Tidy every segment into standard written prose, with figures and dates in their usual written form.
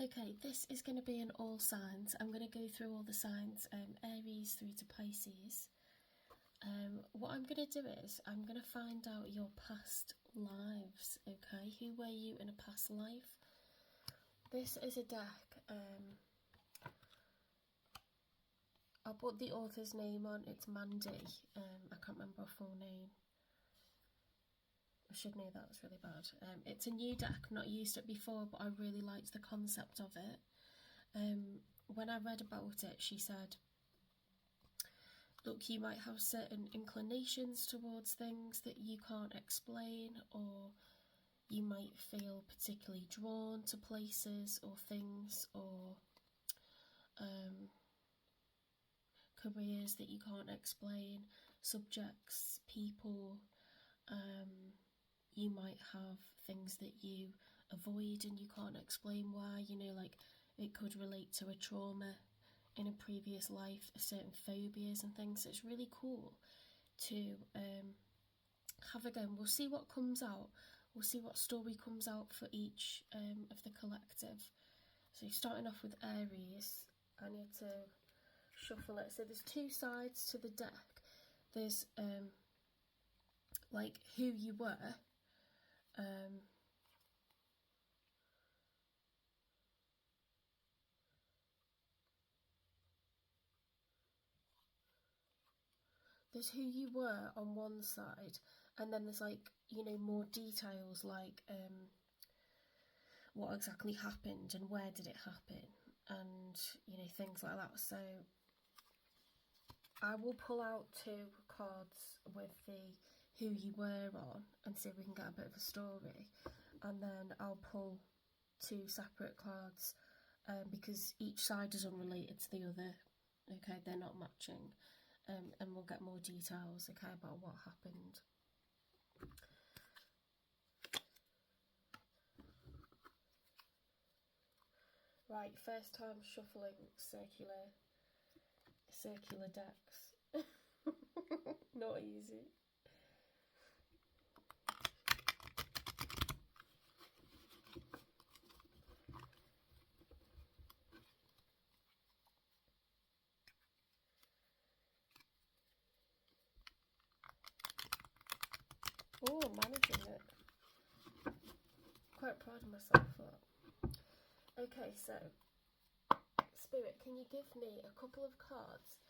Okay, this is going to be in all signs. I'm going to go through all the signs, Aries through to Pisces. What I'm going to do is I'm going to find out your past lives, okay? Who were you in a past life? This is a deck. I'll put the author's name on. It's Mandy. I can't remember her full name. I should know that, was really bad. It's a new deck, I've not used it before, but I really liked the concept of it. When I read about it, she said, look, you might have certain inclinations towards things that you can't explain, or you might feel particularly drawn to places or things, or careers that you can't explain, subjects, people. You might have things that you avoid and you can't explain why, like it could relate to a trauma in a previous life, certain phobias and things. So it's really cool to have a go, and we'll see what comes out. We'll see what story comes out for each of the collective. So starting off with Aries, I need to shuffle it. So there's two sides to the deck. There's like who you were, there's who you were on one side, and then there's like, more details like what exactly happened and where did it happen, and things like that. So I will pull out two cards with the who you were on and see if we can get a bit of a story, and then I'll pull two separate cards because each side is unrelated to the other. Okay, they're not matching, and we'll get more details, okay, about what happened. Right, first time shuffling circular decks. Not easy. Oh, I'm managing it. Quite proud of myself for that. Okay, so Spirit, can you give me a couple of cards?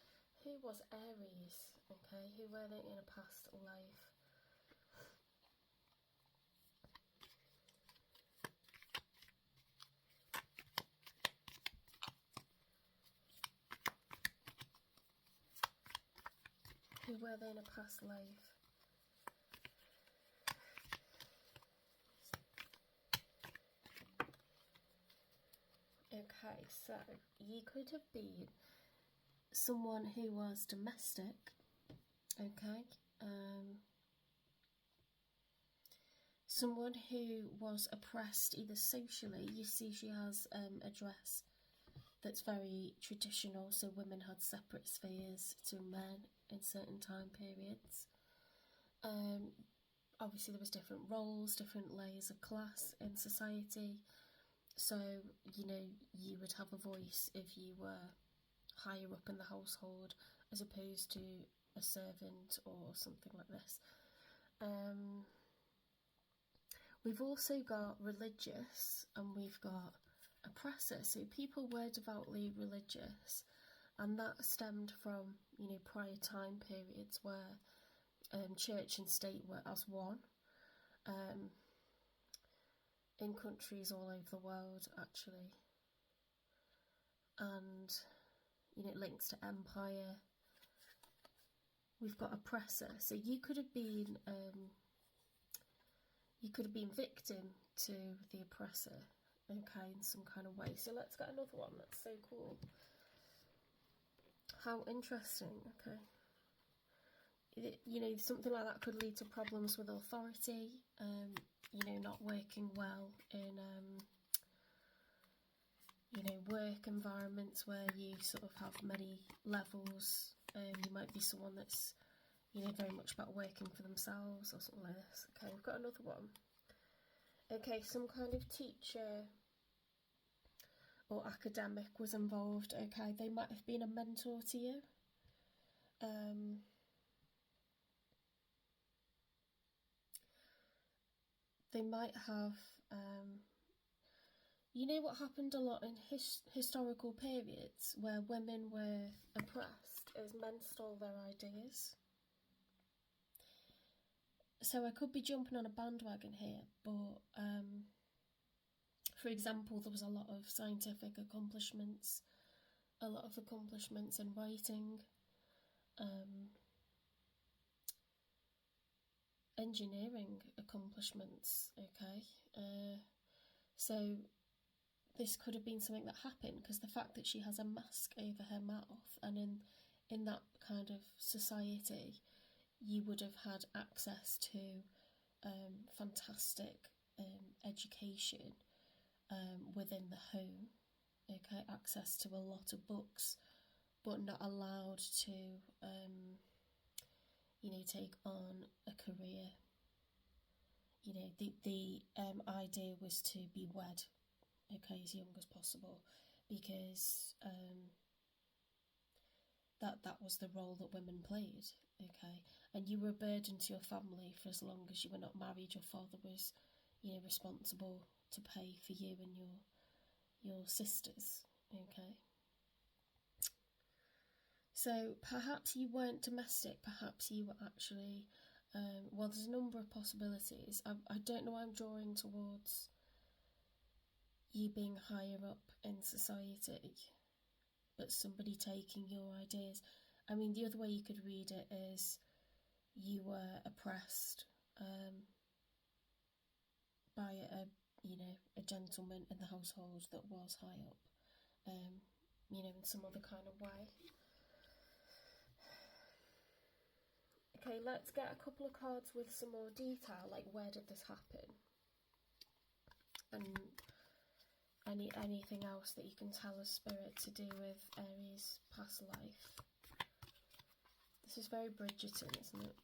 Who was Aries? Okay, who were they in a past life? Who were they in a past life? Okay, so you could have been someone who was domestic, okay? Someone who was oppressed either socially. You see she has a dress that's very traditional, so women had separate spheres to men in certain time periods. Obviously there was different roles, different layers of class in society, so you would have a voice if you were higher up in the household as opposed to a servant or something like this. We've also got religious and we've got oppressor. So people were devoutly religious, and that stemmed from prior time periods where church and state were as one, in countries all over the world actually, and it links to empire. We've got oppressor, so you could have been victim to the oppressor, okay, in some kind of way. So let's get another one. That's so cool. How interesting. Okay. Something like that could lead to problems with authority, not working well in, work environments where you sort of have many levels. You might be someone that's, very much about working for themselves or something like this. Okay, we've got another one. Okay, some kind of teacher or academic was involved. Okay, they might have been a mentor to you. They might have, you know what happened a lot in historical periods where women were oppressed is men stole their ideas. So I could be jumping on a bandwagon here, but for example, there was a lot of scientific accomplishments, a lot of accomplishments in writing, engineering accomplishments, okay? So this could have been something that happened because the fact that she has a mask over her mouth, and in that kind of society, you would have had access to fantastic education within the home, okay, access to a lot of books, but not allowed to, take on a career. The idea was to be wed, okay, as young as possible, because that was the role that women played, okay, and you were a burden to your family for as long as you were not married. Your father was, responsible to pay for you and your sisters, okay. So perhaps you weren't domestic, perhaps you were actually, well, there's a number of possibilities. I don't know why I'm drawing towards you being higher up in society, but somebody taking your ideas. I mean, the other way you could read it is you were oppressed by a gentleman in the household that was high up, in some other kind of way. Okay, let's get a couple of cards with some more detail, like where did this happen? And anything else that you can tell us, Spirit, to do with Aries' past life. This is very Bridgerton, isn't it?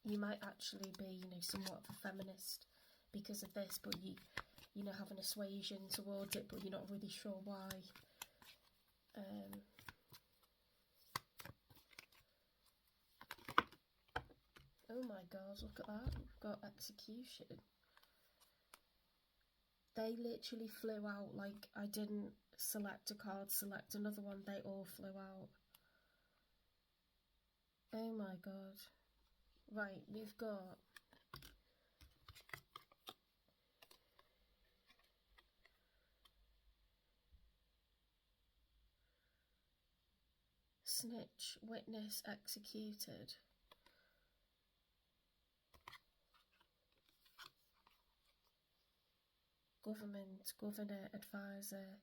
You might actually be, somewhat of a feminist because of this, but you have an assuasion towards it, but you're not really sure why. Oh my god, look at that. We've got execution. They literally flew out, like I didn't select a card, select another one, they all flew out. Oh my god. Right, we've got snitch, witness, executed. Government, governor, advisor.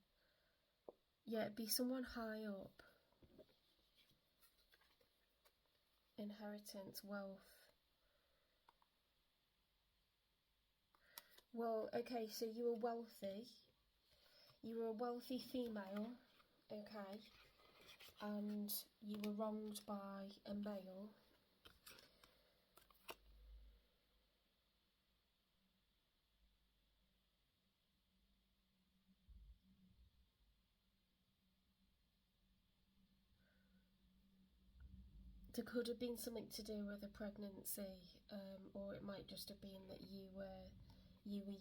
Yeah, it'd be someone high up. Inheritance, wealth. Well, okay, so you were wealthy. You were a wealthy female, okay, and you were wronged by a male. There could have been something to do with a pregnancy, or it might just have been that you were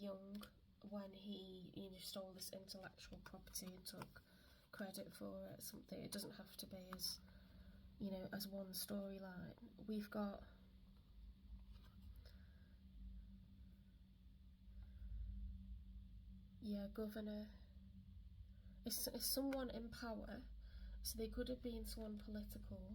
young when he stole this intellectual property and took credit for it. Something. It doesn't have to be as as one storyline. We've got governor. It's someone in power, so they could have been someone political.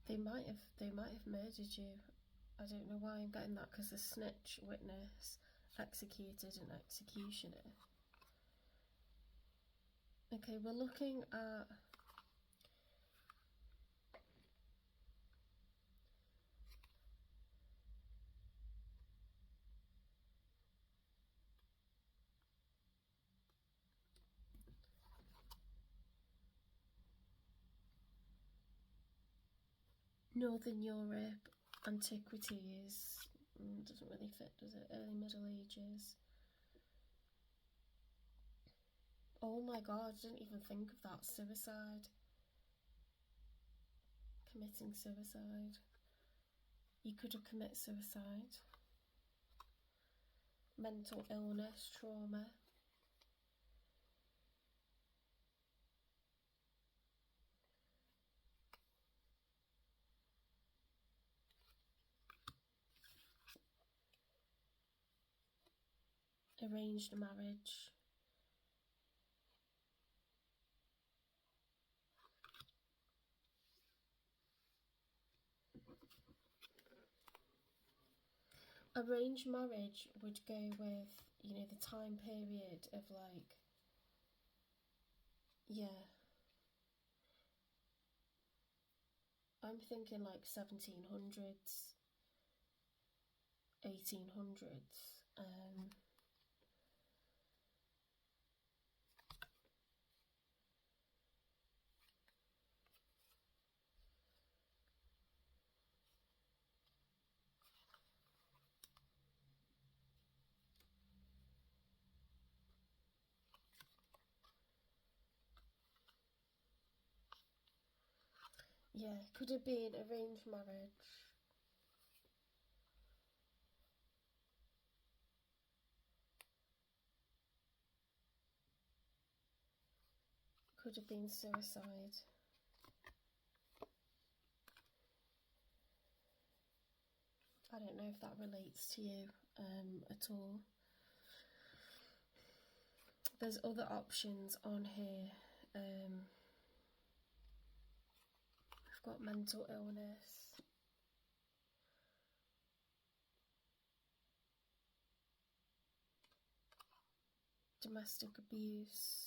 They might have murdered you. I don't know why I'm getting that, because the snitch, witness, executed, and executioner. Okay, we're looking at Northern Europe, antiquities, doesn't really fit, does it? Early Middle Ages. Oh my god, I didn't even think of that. Suicide. Committing suicide. You could have committed suicide. Mental illness, trauma. Arranged marriage. Arranged marriage would go with, you know, the time period of like, yeah. I'm thinking like 1700s, 1800s. Yeah, could have been arranged marriage. Could have been suicide. I don't know if that relates to you at all. There's other options on here. We've got mental illness. Domestic abuse.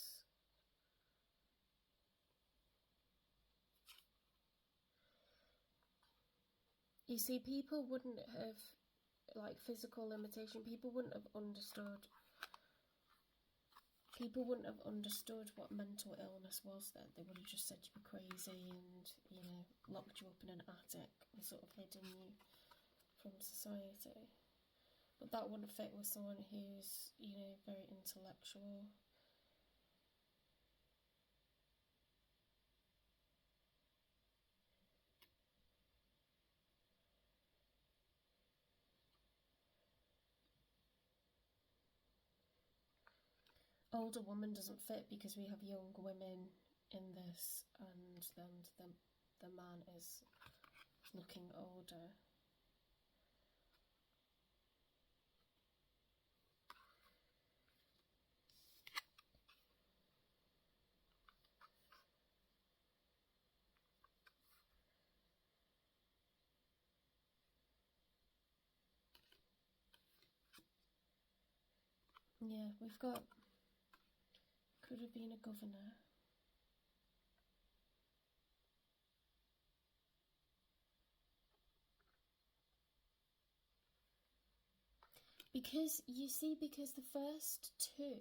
You see, people wouldn't have, like, physical limitation, people wouldn't have understood what mental illness was then. They would have just said you were crazy and, you know, locked you up in an attic and sort of hidden you from society. But that wouldn't fit with someone who's, you know, very intellectual. Older woman doesn't fit because we have young women in this, and then the man is looking older. Yeah, we've got, could have been a governor. Because, you see, because the first two,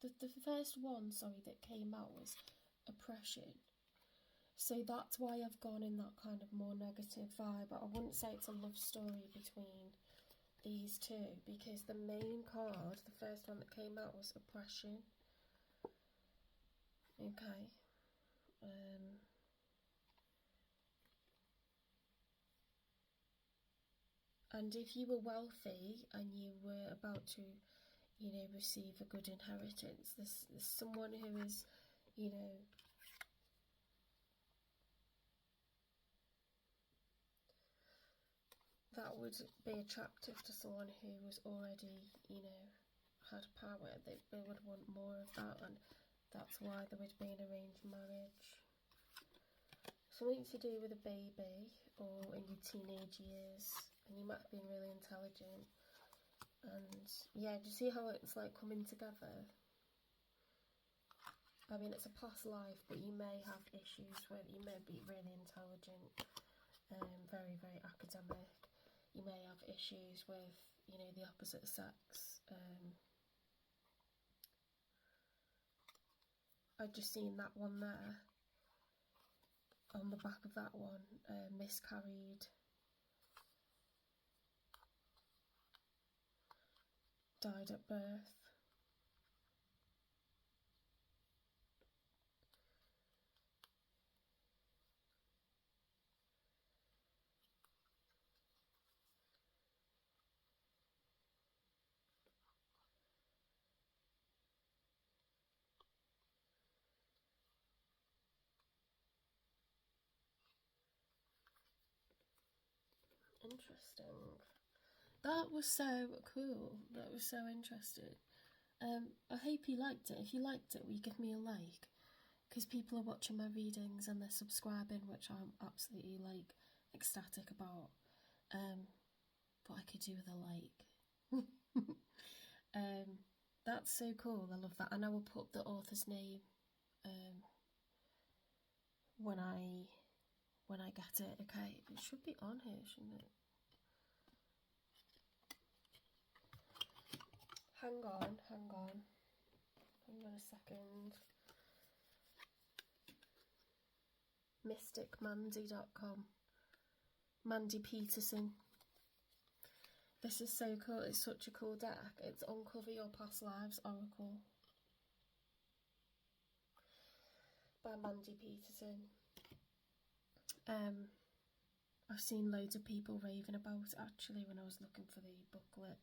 the first one, sorry, that came out was oppression. So that's why I've gone in that kind of more negative vibe. But I wouldn't say it's a love story between these two, because the main card, the first one that came out, was oppression. Okay. And if you were wealthy and you were about to, you know, receive a good inheritance, there's someone who is, you know, that would be attractive to someone who was already, you know, had power. They would want more of that, and that's why there would be an arranged marriage. Something to do with a baby or in your teenage years, and you might have been really intelligent. And yeah, do you see how it's like coming together? I mean, it's a past life, but you may have issues where you may be really intelligent, very, very academic. You may have issues with, you know, the opposite sex. I've just seen that one there. on the back of that one, miscarried, died at birth. Interesting. That was so cool. That was so interesting. I hope you liked it. If you liked it, will you give me a like? Because people are watching my readings and they're subscribing, which I'm absolutely like ecstatic about. But I could do with a like. That's so cool. I love that, and I will put the author's name when I get it. Okay, it should be on here, shouldn't it? Hang on a second. mysticmandy.com. Mandy Peterson. This is so cool. It's such a cool deck. It's Uncover Your Past Lives Oracle by Mandy Peterson. I've seen loads of people raving about it actually when I was looking for the booklet.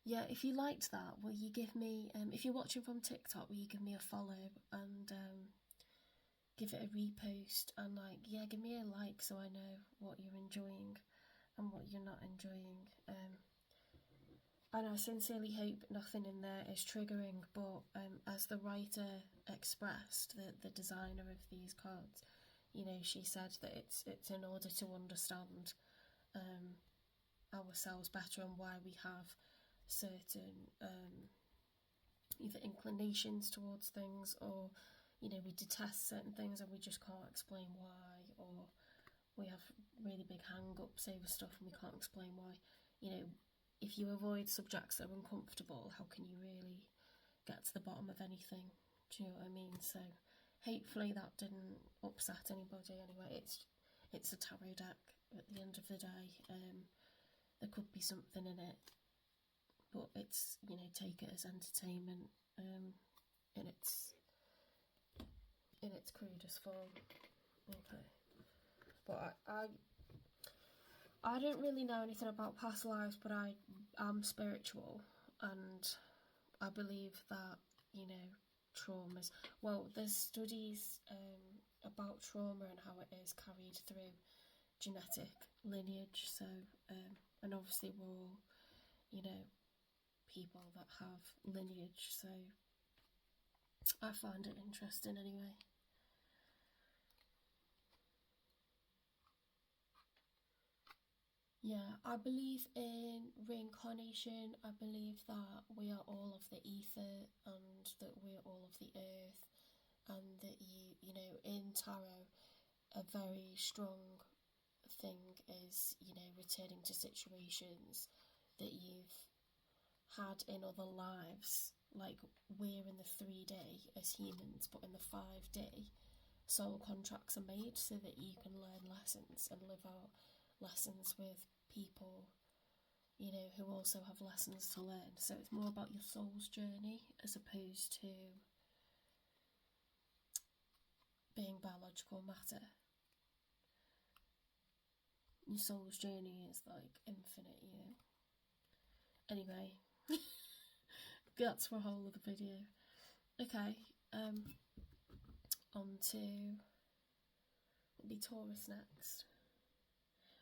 Yeah, if you liked that, will you give me, if you're watching from TikTok, will you give me a follow and give it a repost and give me a like so I know what you're enjoying and what you're not enjoying. And I sincerely hope nothing in there is triggering, but as the writer expressed, the designer of these cards, she said that it's in order to understand ourselves better and why we have certain either inclinations towards things, or we detest certain things and we just can't explain why, or we have really big hang-ups over stuff and we can't explain why. If you avoid subjects that are uncomfortable, how can you really get to the bottom of anything? Do you know what I mean? So hopefully that didn't upset anybody. Anyway, it's a tarot deck at the end of the day. There could be something in it, but it's, take it as entertainment in its crudest form. Okay. But I don't really know anything about past lives, but I am spiritual, and I believe that, traumas, well, there's studies about trauma and how it is carried through genetic lineage, so and obviously we're all, people that have lineage, so I find it interesting anyway. Yeah, I believe in reincarnation. I believe that we are all of the ether and that we're all of the earth, and that in tarot, a very strong thing is, returning to situations that you've had in other lives. Like, we're in the 3D as humans, but in the 5D, soul contracts are made so that you can learn lessons and live out lessons with people, who also have lessons to learn. So it's more about your soul's journey as opposed to being biological matter. Your soul's journey is like infinite, Anyway, that's for a whole other video. Okay, on to, it'll be Taurus next.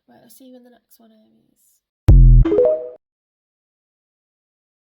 Right, I'll see you in the next one, Aries.